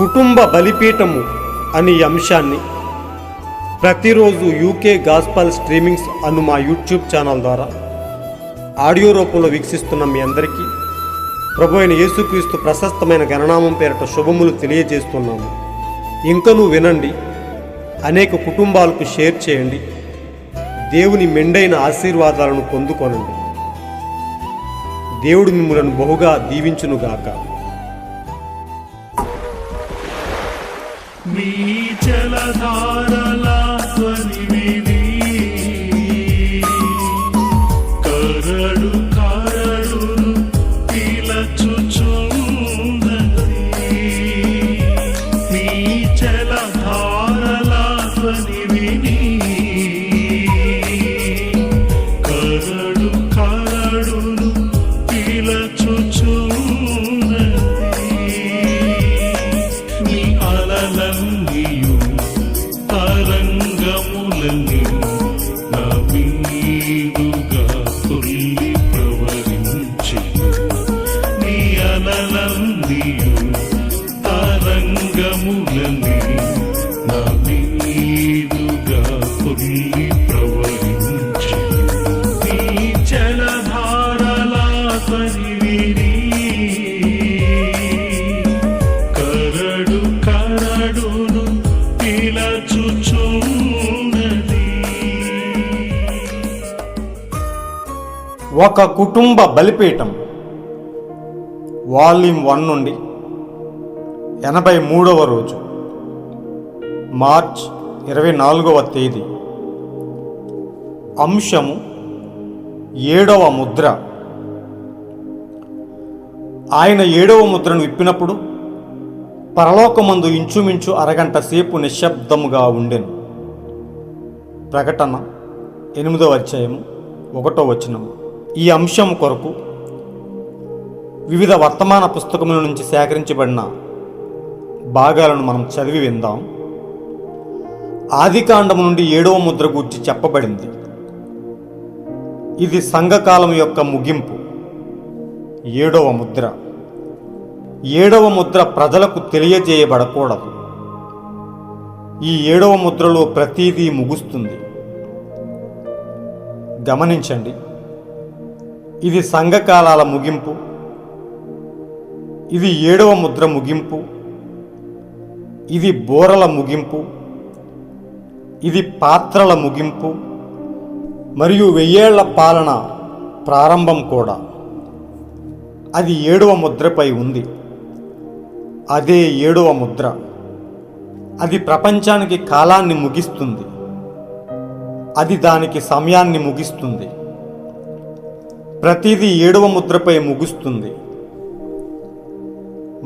కుటుంబ బలిపీఠము అనే అంశాన్ని ప్రతిరోజు యూకే గాస్పల్ స్ట్రీమింగ్స్ అను మా యూట్యూబ్ ఛానల్ ద్వారా ఆడియో రూపంలో వీక్షిస్తున్న మీ అందరికీ ప్రభు అయిన యేసుక్రీస్తు ప్రశస్తమైన గణనామం పేరిట శుభములు తెలియజేస్తున్నాము. ఇంకనూ వినండి, అనేక కుటుంబాలకు షేర్ చేయండి, దేవుని మెండైన ఆశీర్వాదాలను పొందుకొనండి. దేవుడు మిమ్మలను బహుగా దీవించునుగాక. నీ జలధారల ధ్వని విని కరడు కరడును పిలచుచున్నది. నీ జలధారల ధ్వని విని కరడు కరడును పిలచుచున్నది. నీ అలలన్నీయు తరంగములని నా మీదుగా తుల్లి ప్రవహించెను. నీ అలలన్నీయు తరంగములని నా మీదుగా తుల్లి ప్రవహించెను. నీ జలధారల ధ్వని విని కరడు కరడును పిలచుచున్నది. ఒక కుటుంబ బలిపీఠం వాల్యూమ్ 1 నుండి 83వ రోజు, మార్చ్ 24వ తేదీ. అంశము 7వ ముద్ర. ఆయన 7వ ముద్రను విప్పినప్పుడు పరలోకమందు ఇంచుమించు అరగంట సేపు నిశ్శబ్దముగా ఉండెను. ప్రకటన 8వ అధ్యాయము 1వ వచనము. ఈ అంశం కొరకు వివిధ వర్తమాన పుస్తకముల నుంచి సేకరించబడిన భాగాలను మనం చదివి విందాం. ఆదికాండము నుండి 7వ ముద్ర గూర్చి చెప్పబడింది. ఇది సంఘకాలం యొక్క ముగింపు. 7వ ముద్ర. 7వ ముద్ర ప్రజలకు తెలియజేయబడకూడదు. ఈ 7వ ముద్రలో ప్రతిదీ ముగుస్తుంది. గమనించండి, ఇది సంఘకాలాల ముగింపు, ఇది 7వ ముద్ర ముగింపు, ఇది బోరల ముగింపు, ఇది పాత్రల ముగింపు మరియు 1000 ఏళ్ల పాలన ప్రారంభం కూడా. అది 7వ ముద్రపై ఉంది. అదే 7వ ముద్ర. అది ప్రపంచానికి కాలాన్ని ముగిస్తుంది. అది దానికి సమయాన్ని ముగిస్తుంది. ప్రతిదీ 7వ ముద్రపై ముగుస్తుంది.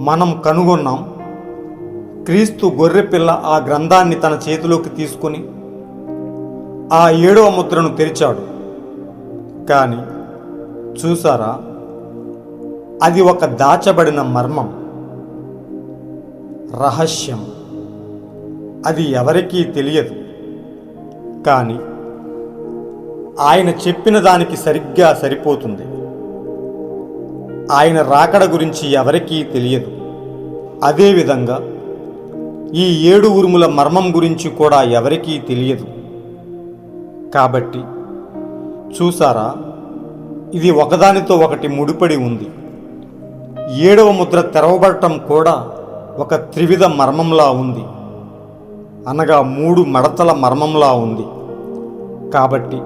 మనం కనుగొన్నాం, క్రీస్తు గొర్రెపిల్ల ఆ గ్రంథాన్ని తన చేతిలోకి తీసుకుని ఆ 7వ ముద్రను తెరిచాడు. కానీ చూసారా, అది ఒక దాచబడిన మర్మం, రహస్యం. అది ఎవరికీ తెలియదు. కానీ ఆయన చెప్పిన దానికి సరిగ్గా సరిపోతుంది. ఆయన రాకడ గురించి ఎవరికీ తెలియదు. అదేవిధంగా ఈ 7 ఉరుముల మర్మం గురించి కూడా ఎవరికీ తెలియదు. కాబట్టి చూసారా, ఇది ఒకదానితో ఒకటి ముడిపడి ఉంది. 7వ ముద్ర తెరవబడటం కూడా ఒక త్రివిధ మర్మంలా ఉంది, అనగా 3 మడతల మర్మంలా ఉంది. కాబట్టి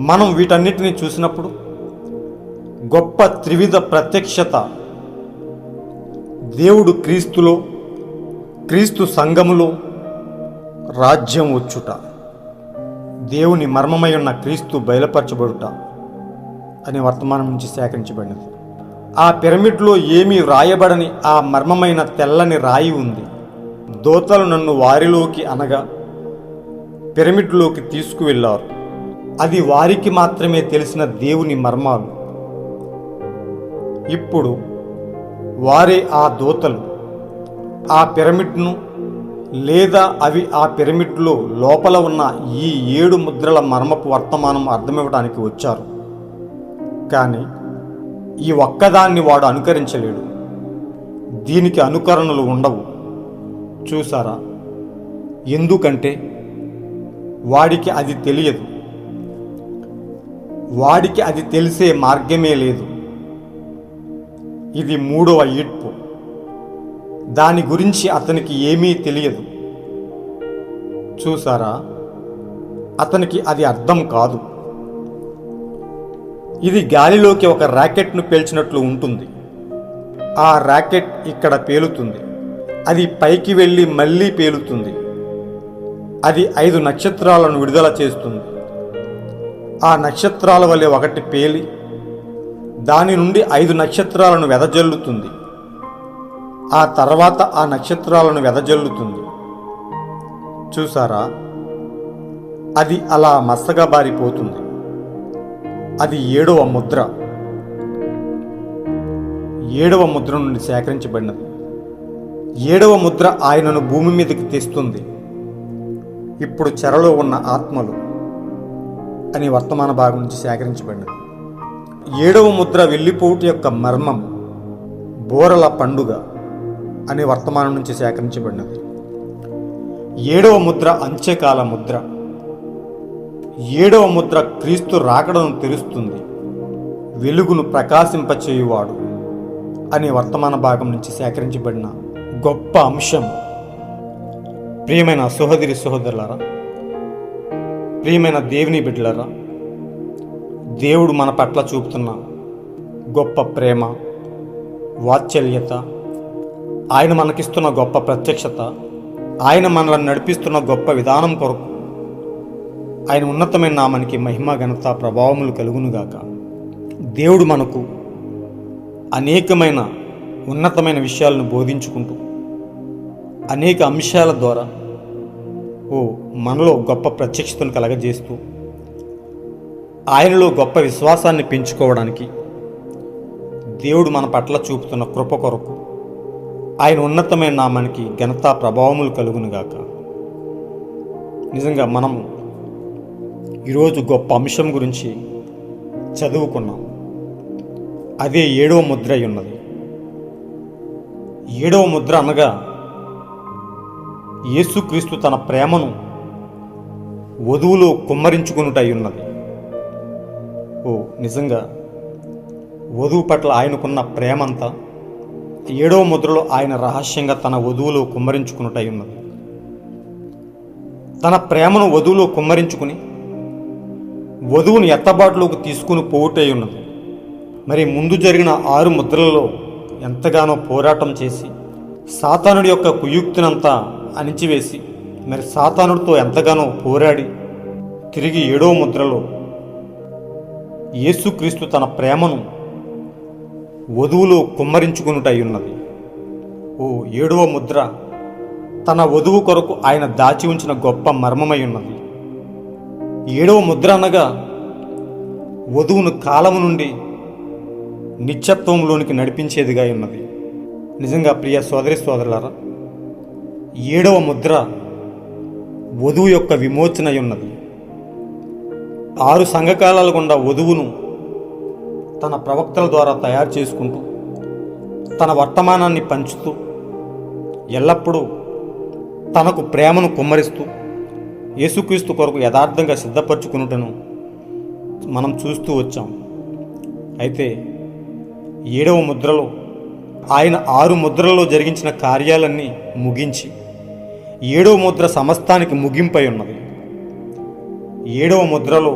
మనం వీటన్నిటిని చూసినప్పుడు గొప్ప త్రివిధ ప్రత్యక్షత, దేవుడు క్రీస్తులో, క్రీస్తు సంఘములో రాజ్యం వచ్చుట, దేవుని మర్మమై ఉన్న క్రీస్తు బయలుపరచబడుట అనే వర్తమానం నుంచి సేకరించబడినది. ఆ పిరమిడ్లో ఏమీ వ్రాయబడని ఆ మర్మమైన తెల్లని రాయి ఉంది. దూతలు నన్ను వారిలోకి, అనగా పిరమిడ్లోకి తీసుకువెళ్ళారు. అది వారికి మాత్రమే తెలిసిన దేవుని మర్మాలు. ఇప్పుడు వారే ఆ దూతలు ఆ పిరమిడ్ను, లేదా అవి ఆ పిరమిడ్లో లోపల ఉన్న ఈ 7 ముద్రల మర్మపు వర్తమానం అర్థమివ్వడానికి వచ్చారు. కానీ ఈ ఒక్కదాన్ని వాడు అనుకరించలేడు. దీనికి అనుకరణలు ఉండవు. చూసారా? ఎందుకంటే వాడికి అది తెలియదు. వాడికి అది తెలిసే మార్గమే లేదు. ఇది మూడవ ఈడ్పు. దాని గురించి అతనికి ఏమీ తెలియదు. చూసారా? అతనికి అది అర్థం కాదు. ఇది గాలిలోకి ఒక ర్యాకెట్ను పేల్చినట్లు ఉంటుంది. ఆ ర్యాకెట్ ఇక్కడ పేలుతుంది. అది పైకి వెళ్ళి మళ్ళీ పేలుతుంది. అది 5 నక్షత్రాలను విడుదల చేస్తుంది. ఆ నక్షత్రాల వలె ఒకటి పేలి దాని నుండి 5 నక్షత్రాలను వెదజల్లుతుంది. ఆ తర్వాత ఆ నక్షత్రాలను వెదజల్లుతుంది. చూసారా? అది అలా మసగా బారిపోతుంది. అది 7వ ముద్ర. 7వ ముద్ర నుండి సేకరించబడినది. 7వ ముద్ర ఆయనను భూమి మీదకి తెస్తుంది. ఇప్పుడు చెరలో ఉన్న ఆత్మలు అని వర్తమాన భాగం నుంచి సేకరించబడినది. 7వ ముద్ర వెళ్ళిపోటు యొక్క మర్మం బోరల పండుగ అనే వర్తమానం నుంచి సేకరించబడినది. 7వ ముద్ర అంత్యకాల ముద్ర. 7వ ముద్ర క్రీస్తు రాకడను తెరుస్తుంది. వెలుగును ప్రకాశింపచేయువాడు అనే వర్తమాన భాగం నుంచి సేకరించబడిన గొప్ప అంశం. ప్రియమైన సహోదరి సహోదరులారా, ప్రియమైన దేవుని బిడ్డలారా, దేవుడు మన పట్ల చూపుతున్న గొప్ప ప్రేమ, వాత్సల్యత, ఆయన మనకిస్తున్న గొప్ప ప్రత్యక్షత, ఆయన మనల్ని నడిపిస్తున్న గొప్ప విధానం కొరకు ఆయన ఉన్నతమైన నామానికి మహిమ, ఘనత, ప్రభావములు కలుగునుగాక. దేవుడు మనకు అనేకమైన ఉన్నతమైన విషయాలను బోధించుకుంటూ అనేక అంశాల ద్వారా మనలో గొప్ప ప్రత్యక్షతను కలగజేస్తూ ఆయనలో గొప్ప విశ్వాసాన్ని పెంచుకోవడానికి దేవుడు మన పట్ల చూపుతున్న కృప కొరకు ఆయన ఉన్నతమైన నామానికి ఘనత, ప్రభావములు కలుగునుగాక. నిజంగా మనము ఈరోజు గొప్ప అంశం గురించి చదువుకున్నాం. అదే 7వ ముద్ర అయి ఉన్నది. 7వ ముద్ర అనగా యేసుక్రీస్తు తన ప్రేమను వధువులో కుమ్మరించుకునుటై ఉన్నది. నిజంగా వధువు పట్ల ఆయనకున్న ప్రేమంతా 7వ ముద్రలో ఆయన రహస్యంగా తన వధువులో కుమ్మరించుకునుటై ఉన్నది. తన ప్రేమను వధువులో కుమ్మరించుకుని వధువుని ఎత్తబాటులోకి తీసుకుని పోవుటై ఉన్నది. మరి ముందు జరిగిన 6 ముద్రలలో ఎంతగానో పోరాటం చేసి సాతానుడి యొక్క కుయుక్తినంతా అణిచివేసి మరి సాతానుడితో ఎంతగానో పోరాడి తిరిగి 7వ ముద్రలో యేసుక్రీస్తు తన ప్రేమను వధువులో కుమ్మరించుకునుటై ఉన్నది. 7వ ముద్ర తన వధువు కొరకు ఆయన దాచి ఉంచిన గొప్ప మర్మమై ఉన్నది. 7వ ముద్ర అనగా వధువును కాలము నుండి నిత్యత్వంలోనికి నడిపించేదిగా ఉన్నది. నిజంగా ప్రియ సోదరి సోదరులారా, 7వ ముద్ర వధువు యొక్క విమోచన ఉన్నది. 6 సంఘకాలాల గుండా వధువును తన ప్రవక్తల ద్వారా తయారు చేసుకుంటూ తన వర్తమానాన్ని పంచుతూ ఎల్లప్పుడూ తనకు ప్రేమను కుమ్మరిస్తూ యేసుక్రీస్తు కొరకు యథార్థంగా సిద్ధపరచుకునుటను మనం చూస్తూ వచ్చాం. అయితే 7వ ముద్రలో ఆయన 6 ముద్రలలో జరిగించిన కార్యాలన్నీ ముగించి 7వ ముద్ర సమస్తానికి ముగింపై ఉన్నది. 7వ ముద్రలో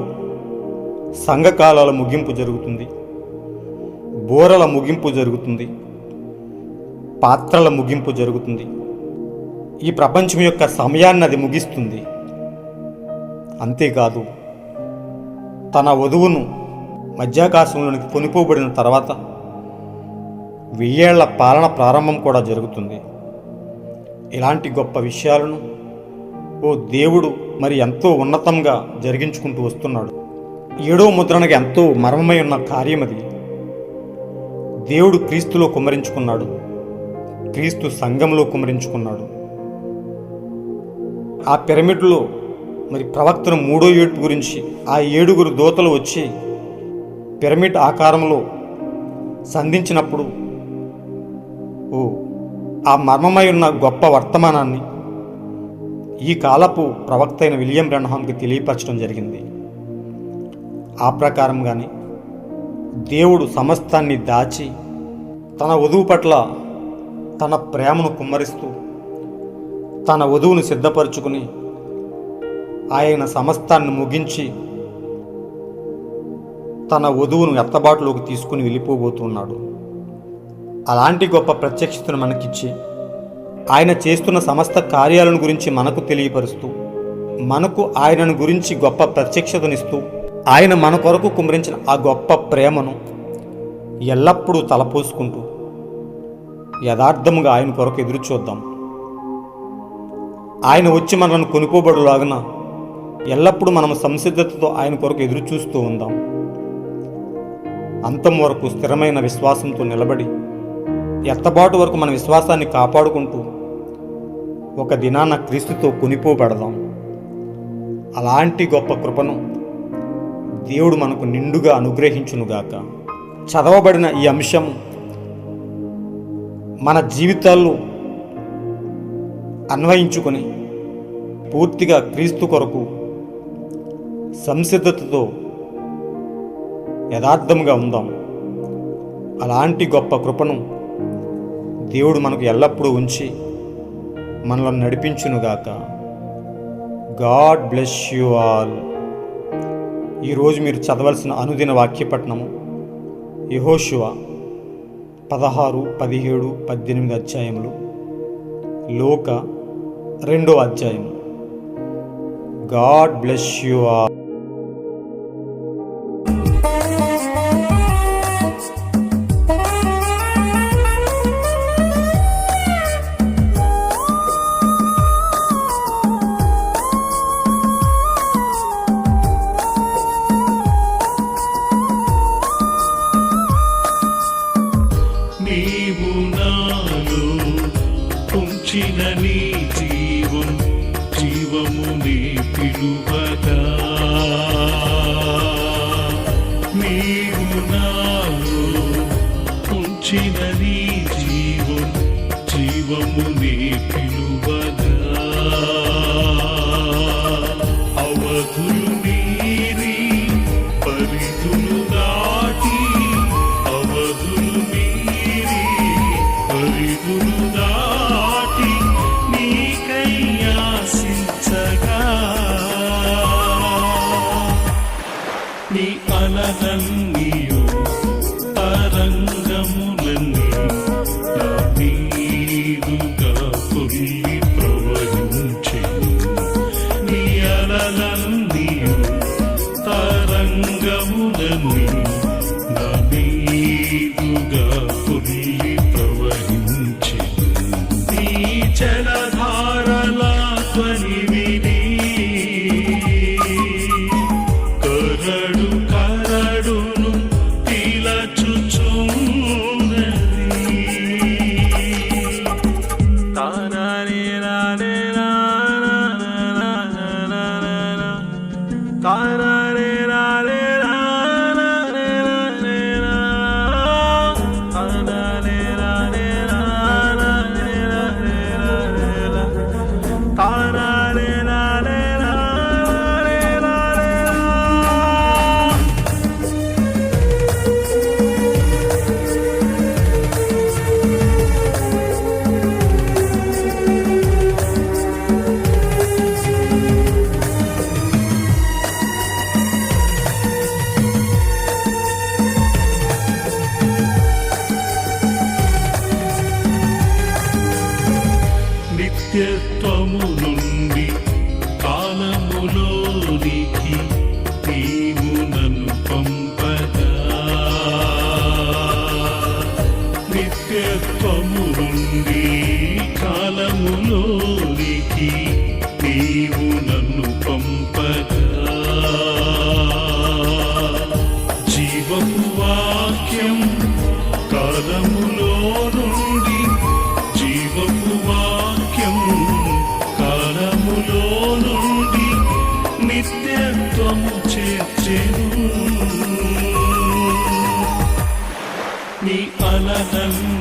సంఘకాలాల ముగింపు జరుగుతుంది, బోరల ముగింపు జరుగుతుంది, పాత్రల ముగింపు జరుగుతుంది. ఈ ప్రపంచం యొక్క సమయాన్ని అది ముగిస్తుంది. అంతేకాదు, తన వధువును మధ్యాకాశంలోనికి కొనిపోబడిన తర్వాత 1000 ఏళ్ల పాలన ప్రారంభం కూడా జరుగుతుంది. ఇలాంటి గొప్ప విషయాలను దేవుడు మరి ఎంతో ఉన్నతంగా జరిగించుకుంటూ వస్తున్నాడు. 7వ ముద్రణకి ఎంతో మర్మమై ఉన్న కార్యం అది. దేవుడు క్రీస్తులో కుమ్మరించుకున్నాడు, క్రీస్తు సంఘంలో కుమ్మరించుకున్నాడు. ఆ పిరమిడ్లో మరి ప్రవక్తను 3వ ఏడ్పు గురించి ఆ 7 దూతలు వచ్చి పిరమిడ్ ఆకారంలో సంధించినప్పుడు ఆ మర్మమై ఉన్న గొప్ప వర్తమానాన్ని ఈ కాలపు ప్రవక్త అయిన విలియం బ్రన్హామ్కి తెలియపరచడం జరిగింది. ఆ ప్రకారంగానే దేవుడు సమస్తాన్ని దాచి తన వధువు పట్ల తన ప్రేమను కుమ్మరిస్తూ తన వధువును సిద్ధపరచుకుని ఆయన సమస్తాన్ని ముగించి తన వధువును ఎత్తబాటులోకి తీసుకుని వెళ్ళిపోబోతున్నాడు. అలాంటి గొప్ప ప్రత్యక్షతను మనకిచ్చి ఆయన చేస్తున్న సమస్త కార్యాలను గురించి మనకు తెలియపరుస్తూ మనకు ఆయనను గురించి గొప్ప ప్రత్యక్షతనిస్తూ ఆయన మన కొరకు కుమ్మరించిన ఆ గొప్ప ప్రేమను ఎల్లప్పుడూ తలపోసుకుంటూ యథార్థముగా ఆయన కొరకు ఎదురు చూద్దాం. ఆయన వచ్చి మనల్ని కొనుక్కోబడులాగున ఎల్లప్పుడూ మనం సంసిద్ధతతో ఆయన కొరకు ఎదురు చూస్తూ ఉందాం. అంతం వరకు స్థిరమైన విశ్వాసంతో నిలబడి ఎత్తబాటు వరకు మన విశ్వాసాన్ని కాపాడుకుంటూ ఒక దినాన క్రీస్తుతో కొనిపోబడదాం. అలాంటి గొప్ప కృపను దేవుడు మనకు నిండుగా అనుగ్రహించునుగాక. చదవబడిన ఈ అంశం మన జీవితాల్లో అన్వయించుకొని పూర్తిగా క్రీస్తు కొరకు సంసిద్ధతతో యథార్థంగా ఉందాం. అలాంటి గొప్ప కృపను దేవుడు మనకు ఎల్లప్పుడూ ఉంచి మనల్ని నడిపించునుగాక. God bless you all. ఈరోజు మీరు చదవాల్సిన అనుదిన వాక్యపట్నము యెహోషువ 16, 17, 18 అధ్యాయములు, లోక 2వ అధ్యాయము. God bless you all. నీవు నాలో ఉంచిన నీ జీవము నీ పిలువగా, నీవు నాలో ఉంచిన నీ జీవము నీ పిలువగా, అవధులు మీరి పరిధులు దాటి, అవధులు మీరి పరిధులు దాటి నీకై ఆశించగా, నీ అలనన్నీయు తరంగములన్నీ నా మీదుగా పొర్లి ప్రవహించెను. నీ అలలన్నీయు తరంగములన్నీ నా మీదుగా పొర్లి ప్రవహించెను. నీ జలధారల ధ్వని విని కరడు కరడును పీలచుచున్నది. తాననే నానే నానా తాననే నానే నానే తాననే నానే నానే తాననే నానే నిత్యత్వము నుండి కాలములోనికి నీవు నన్ను పంపగా, నిత్యత్వము నుండి కాలములోనికి నీవు నన్ను పంపగా, జీవపు వాక్యం కాలములో నుండి, జీవపు వాక్యం కాలములో నుండి నిత్యత్వము చేర్చెను. నీ అలనన్ను